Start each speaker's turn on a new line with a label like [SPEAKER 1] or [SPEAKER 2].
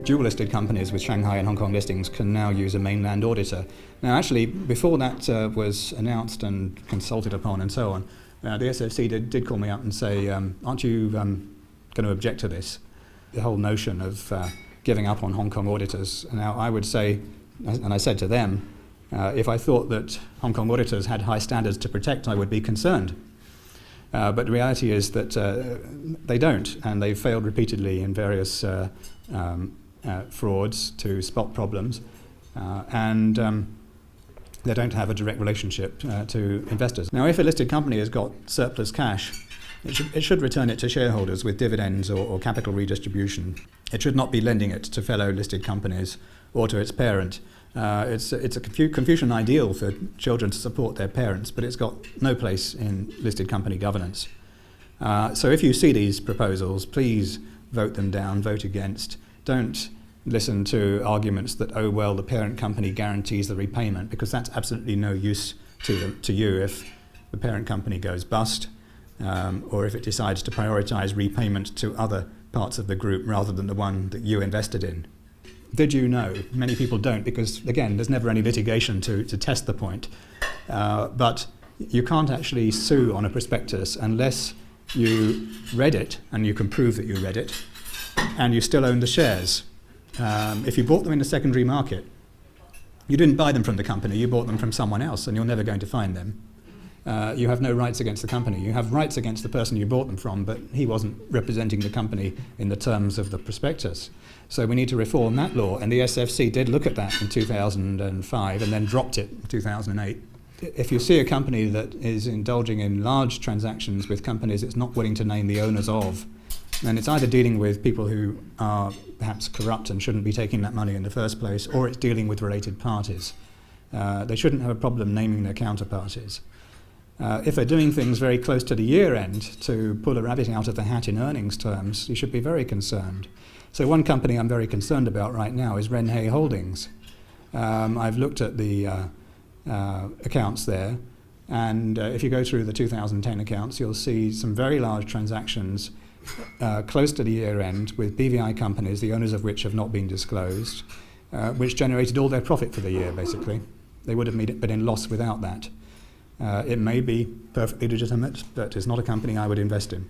[SPEAKER 1] dual-listed companies with Shanghai and Hong Kong listings can now use a mainland auditor. Now, actually, before that was announced and consulted upon and so on, the SFC did call me up and say, aren't you going to object to this? The whole notion of giving up on Hong Kong auditors. Now, I would say, and I said to them, if I thought that Hong Kong auditors had high standards to protect, I would be concerned. But the reality is that they don't, and they've failed repeatedly in various frauds to spot problems, and they don't have a direct relationship to investors. Now, if a listed company has got surplus cash, it should return it to shareholders with dividends or capital redistribution. It should not be lending it to fellow listed companies or to its parent. It's a Confucian ideal for children to support their parents, but it's got no place in listed company governance. So if you see these proposals, please vote them down, vote against. Don't listen to arguments that, oh, well, the parent company guarantees the repayment, because that's absolutely no use to you if the parent company goes bust, or if it decides to prioritize repayment to other parts of the group rather than the one that you invested in. Did you know? Many people don't, because, again, there's never any litigation to test the point. But you can't actually sue on a prospectus unless you read it, and you can prove that you read it, and you still own the shares. If you bought them in the secondary market, you didn't buy them from the company, you bought them from someone else, and you're never going to find them. You have no rights against the company. You have rights against the person you bought them from, but he wasn't representing the company in the terms of the prospectus. So we need to reform that law, and the SFC did look at that in 2005 and then dropped it in 2008. If you see a company that is indulging in large transactions with companies it's not willing to name the owners of, then it's either dealing with people who are perhaps corrupt and shouldn't be taking that money in the first place, or it's dealing with related parties. They shouldn't have a problem naming their counterparties. If they're doing things very close to the year end to pull a rabbit out of the hat in earnings terms, you should be very concerned. So one company I'm very concerned about right now is Renhei Holdings. I've looked at the accounts there, and if you go through the 2010 accounts, you'll see some very large transactions close to the year end with BVI companies, the owners of which have not been disclosed, which generated all their profit for the year, basically. They would have been in loss without that. It may be perfectly legitimate, but it's not a company I would invest in.